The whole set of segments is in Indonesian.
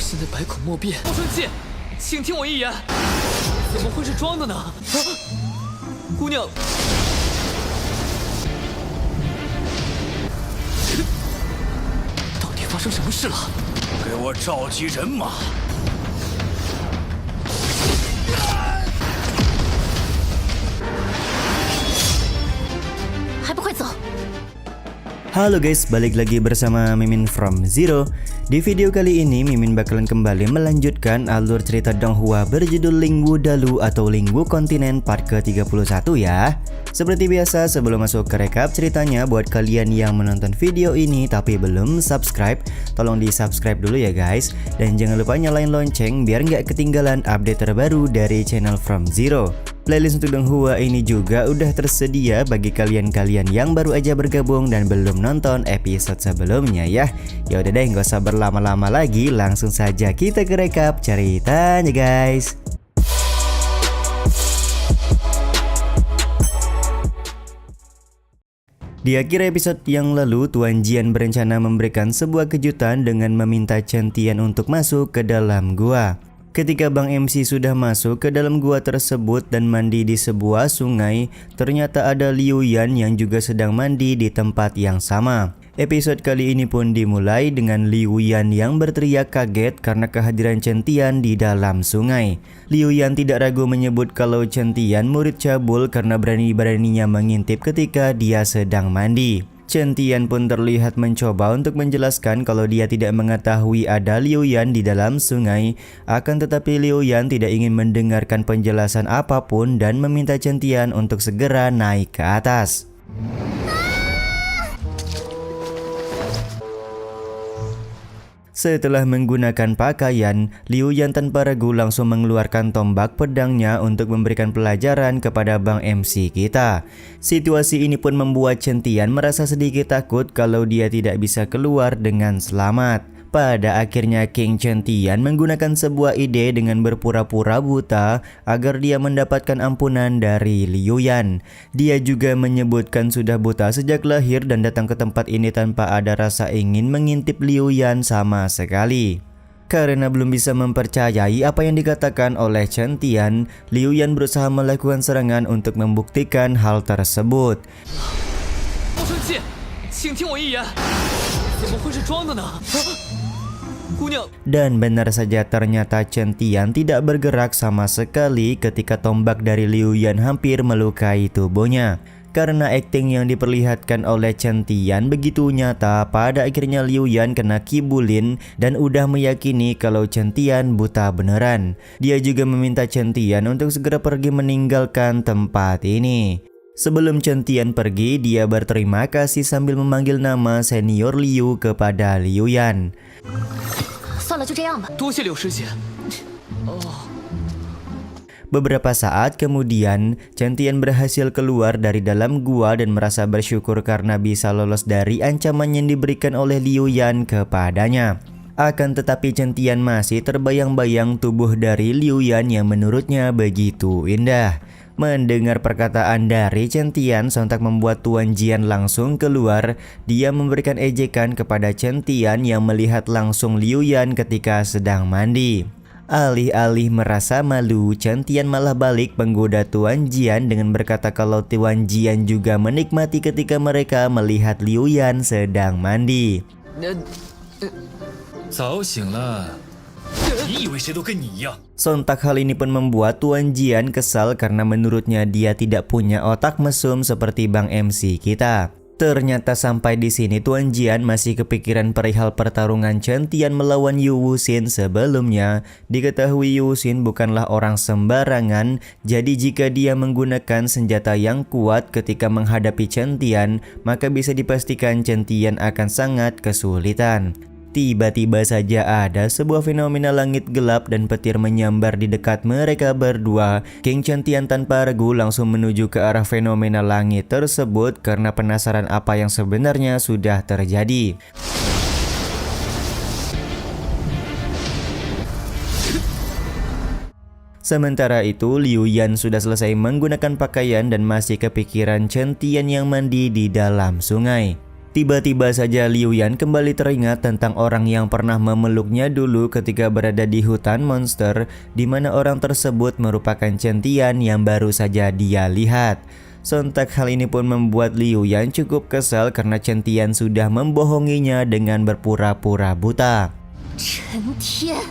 现在百口莫辩。不生气，请听我一言。怎么会是装的呢？啊，姑娘，到底发生什么事了？给我召集人马！ 还不快走！ Halo guys, balik lagi bersama Mimin from Zero. Di video kali ini Mimin bakalan kembali melanjutkan alur cerita Donghua berjudul Lingwu Dalu atau Lingwu Kontinen part ke-31 ya. Seperti biasa, sebelum masuk ke rekap ceritanya, buat kalian yang menonton video ini tapi belum subscribe, tolong di subscribe dulu ya guys. Dan jangan lupa nyalain lonceng biar nggak ketinggalan update terbaru dari channel From Zero. Playlist untuk Donghua ini juga udah tersedia bagi kalian-kalian yang baru aja bergabung dan belum nonton episode sebelumnya ya. Ya udah deh, nggak usah berlama-lama lagi, langsung saja kita ke rekap ceritanya guys. Di akhir episode yang lalu, Tuan Jian berencana memberikan sebuah kejutan dengan meminta Chen Tian untuk masuk ke dalam gua. Ketika Bang MC sudah masuk ke dalam gua tersebut dan mandi di sebuah sungai, ternyata ada Liu Yan yang juga sedang mandi di tempat yang sama. Episode kali ini pun dimulai dengan Liu Yan yang berteriak kaget karena kehadiran Chen Tian di dalam sungai. Liu Yan tidak ragu menyebut kalau Chen Tian murid cabul karena berani-beraninya mengintip ketika dia sedang mandi. Chen Tian pun terlihat mencoba untuk menjelaskan kalau dia tidak mengetahui ada Liu Yan di dalam sungai. Akan tetapi Liu Yan tidak ingin mendengarkan penjelasan apapun dan meminta Chen Tian untuk segera naik ke atas. Setelah menggunakan pakaian, Liu Yan tanpa ragu langsung mengeluarkan tombak pedangnya untuk memberikan pelajaran kepada Bang MC kita. Situasi ini pun membuat Chen Tian merasa sedikit takut kalau dia tidak bisa keluar dengan selamat. Pada akhirnya King Chen Tian menggunakan sebuah ide dengan berpura-pura buta agar dia mendapatkan ampunan dari Liu Yan. Dia juga menyebutkan sudah buta sejak lahir dan datang ke tempat ini tanpa ada rasa ingin mengintip Liu Yan sama sekali. Karena belum bisa mempercayai apa yang dikatakan oleh Chen Tian, Liu Yan berusaha melakukan serangan untuk membuktikan hal tersebut. Dan benar saja ternyata Chen Tian tidak bergerak sama sekali ketika tombak dari Liu Yan hampir melukai tubuhnya. Karena akting yang diperlihatkan oleh Chen Tian begitu nyata, pada akhirnya Liu Yan kena kibulin dan udah meyakini kalau Chen Tian buta beneran. Dia juga meminta Chen Tian untuk segera pergi meninggalkan tempat ini. Sebelum Chen Tian pergi, dia berterima kasih sambil memanggil nama senior Liu kepada Liu Yan. Beberapa saat kemudian, Chen Tian berhasil keluar dari dalam gua dan merasa bersyukur karena bisa lolos dari ancaman yang diberikan oleh Liu Yan kepadanya. Akan tetapi Chen Tian masih terbayang-bayang tubuh dari Liu Yan yang menurutnya begitu indah. Mendengar perkataan dari Chen Tian sontak membuat Tuan Jian langsung keluar. Dia memberikan ejekan kepada Chen Tian yang melihat langsung Liu Yan ketika sedang mandi. Alih-alih merasa malu, Chen Tian malah balik menggoda Tuan Jian dengan berkata kalau Tuan Jian juga menikmati ketika mereka melihat Liu Yan sedang mandi. Sontak hal ini pun membuat Tuan Jian kesal karena menurutnya dia tidak punya otak mesum seperti Bang MC kita. Ternyata sampai di sini Tuan Jian masih kepikiran perihal pertarungan Chen Tian melawan Yu Wuxin sebelumnya. Diketahui Yu Wuxin bukanlah orang sembarangan, jadi jika dia menggunakan senjata yang kuat ketika menghadapi Chen Tian, maka bisa dipastikan Chen Tian akan sangat kesulitan. Tiba-tiba saja ada sebuah fenomena langit gelap dan petir menyambar di dekat mereka berdua. King Chen Tian tanpa ragu langsung menuju ke arah fenomena langit tersebut karena penasaran apa yang sebenarnya sudah terjadi. Sementara itu, Liu Yan sudah selesai menggunakan pakaian dan masih kepikiran Chen Tian yang mandi di dalam sungai. Tiba-tiba saja Liu Yan kembali teringat tentang orang yang pernah memeluknya dulu ketika berada di hutan monster, di mana orang tersebut merupakan Chen Tian yang baru saja dia lihat. Sontak hal ini pun membuat Liu Yan cukup kesal karena Chen Tian sudah membohonginya dengan berpura-pura buta. Chen Tian.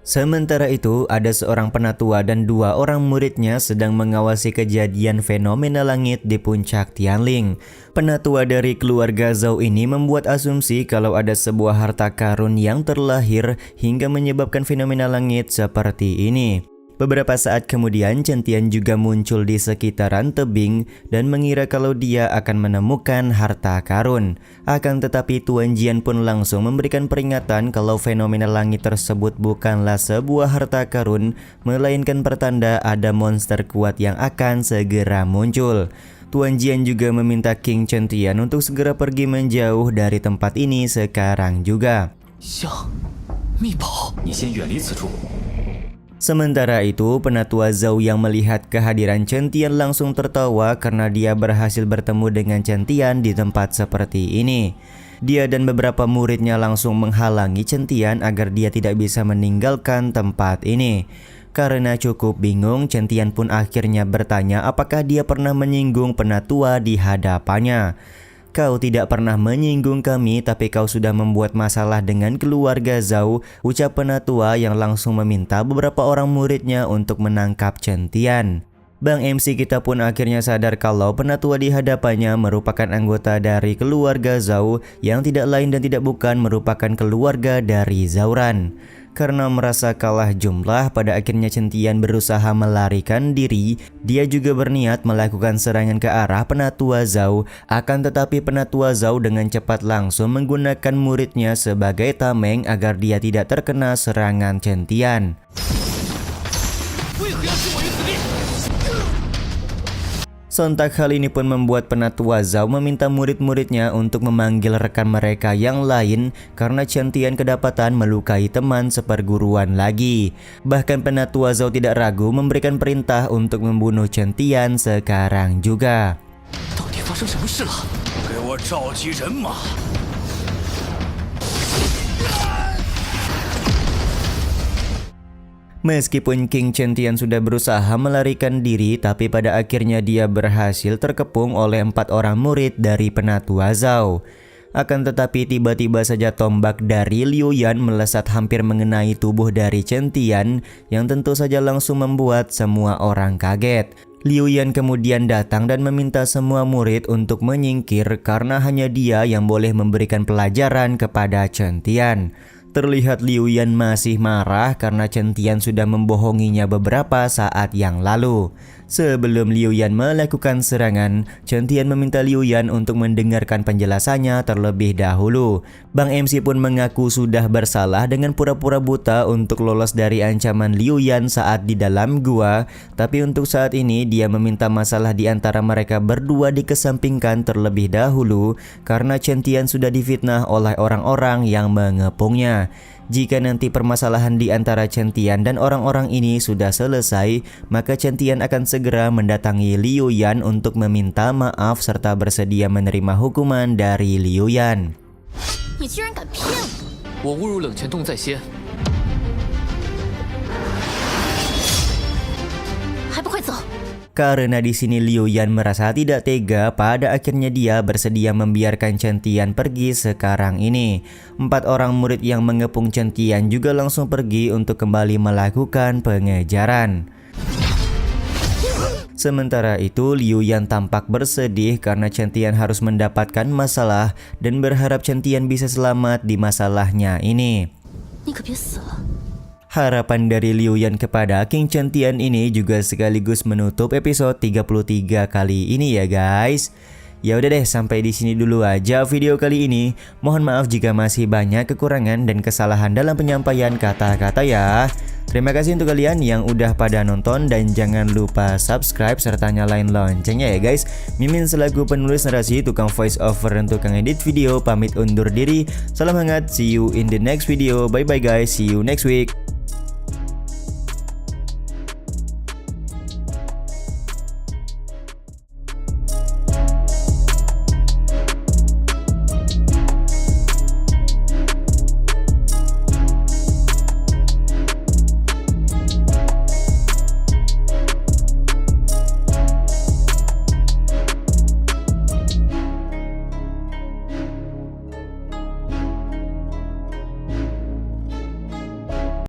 Sementara itu, ada seorang penatua dan 2 orang muridnya sedang mengawasi kejadian fenomena langit di puncak Tianling. Penatua dari keluarga Zhou ini membuat asumsi kalau ada sebuah harta karun yang terlahir hingga menyebabkan fenomena langit seperti ini. Beberapa saat kemudian, Chen Tian juga muncul di sekitaran tebing dan mengira kalau dia akan menemukan harta karun. Akan tetapi Tuan Jian pun langsung memberikan peringatan kalau fenomena langit tersebut bukanlah sebuah harta karun, melainkan pertanda ada monster kuat yang akan segera muncul. Tuan Jian juga meminta King Chen Tian untuk segera pergi menjauh dari tempat ini sekarang juga. 像密宝，你先远离此处。 Sementara itu, penatua Zhou yang melihat kehadiran Chen Tian langsung tertawa karena dia berhasil bertemu dengan Chen Tian di tempat seperti ini. Dia dan beberapa muridnya langsung menghalangi Chen Tian agar dia tidak bisa meninggalkan tempat ini. Karena cukup bingung, Chen Tian pun akhirnya bertanya apakah dia pernah menyinggung penatua di hadapannya. Kau tidak pernah menyinggung kami, tapi kau sudah membuat masalah dengan keluarga Zhou, ucap penatua yang langsung meminta beberapa orang muridnya untuk menangkap Chen Tian. Bang MC kita pun akhirnya sadar kalau penatua di hadapannya merupakan anggota dari keluarga Zhou yang tidak lain dan tidak bukan merupakan keluarga dari Zhouran. Karena merasa kalah jumlah, pada akhirnya Chen Tian berusaha melarikan diri. Dia juga berniat melakukan serangan ke arah penatua Zhou. Akan tetapi penatua Zhou dengan cepat langsung menggunakan muridnya sebagai tameng agar dia tidak terkena serangan Chen Tian. 为何要置我于死地？ Sontak hal ini pun membuat penatua Zhou meminta murid-muridnya untuk memanggil rekan mereka yang lain karena Chen Tian kedapatan melukai teman seperguruan lagi. Bahkan penatua Zhou tidak ragu memberikan perintah untuk membunuh Chen Tian sekarang juga. 到底发生什么事了？ 给我召集人马！ Meskipun King Chen Tian sudah berusaha melarikan diri, tapi pada akhirnya dia berhasil terkepung oleh 4 orang murid dari penatua Zhou. Akan tetapi tiba-tiba saja tombak dari Liu Yan melesat hampir mengenai tubuh dari Chen Tian yang tentu saja langsung membuat semua orang kaget. Liu Yan kemudian datang dan meminta semua murid untuk menyingkir karena hanya dia yang boleh memberikan pelajaran kepada Chen Tian. Terlihat Liu Yan masih marah karena Chen Tian sudah membohonginya beberapa saat yang lalu. Sebelum Liu Yan melakukan serangan, Chen Tian meminta Liu Yan untuk mendengarkan penjelasannya terlebih dahulu. Bang MC pun mengaku sudah bersalah dengan pura-pura buta untuk lolos dari ancaman Liu Yan saat di dalam gua. Tapi untuk saat ini dia meminta masalah di antara mereka berdua dikesampingkan terlebih dahulu karena Chen Tian sudah difitnah oleh orang-orang yang mengepungnya. Jika nanti permasalahan di antara Chen Tian dan orang-orang ini sudah selesai, maka Chen Tian akan segera mendatangi Liu Yan untuk meminta maaf serta bersedia menerima hukuman dari Liu Yan. 你居然敢骗我！ 我误入冷泉洞在先， 还不快走！ Karena di sini Liu Yan merasa tidak tega, pada akhirnya dia bersedia membiarkan Chen Tian pergi sekarang ini. 4 orang murid yang mengepung Chen Tian juga langsung pergi untuk kembali melakukan pengejaran. Sementara itu, Liu Yan tampak bersedih karena Chen Tian harus mendapatkan masalah dan berharap Chen Tian bisa selamat di masalahnya ini. 你可别死了！ Harapan dari Liu Yan kepada King Chen Tian ini juga sekaligus menutup episode 33 kali ini ya guys. Ya udah deh, sampai di sini dulu aja video kali ini. Mohon maaf jika masih banyak kekurangan dan kesalahan dalam penyampaian kata-kata ya. Terima kasih untuk kalian yang udah pada nonton dan jangan lupa subscribe serta nyalain loncengnya ya guys. Mimin selaku penulis narasi, tukang voice over dan tukang edit video pamit undur diri. Salam hangat, see you in the next video. Bye bye guys, see you next week.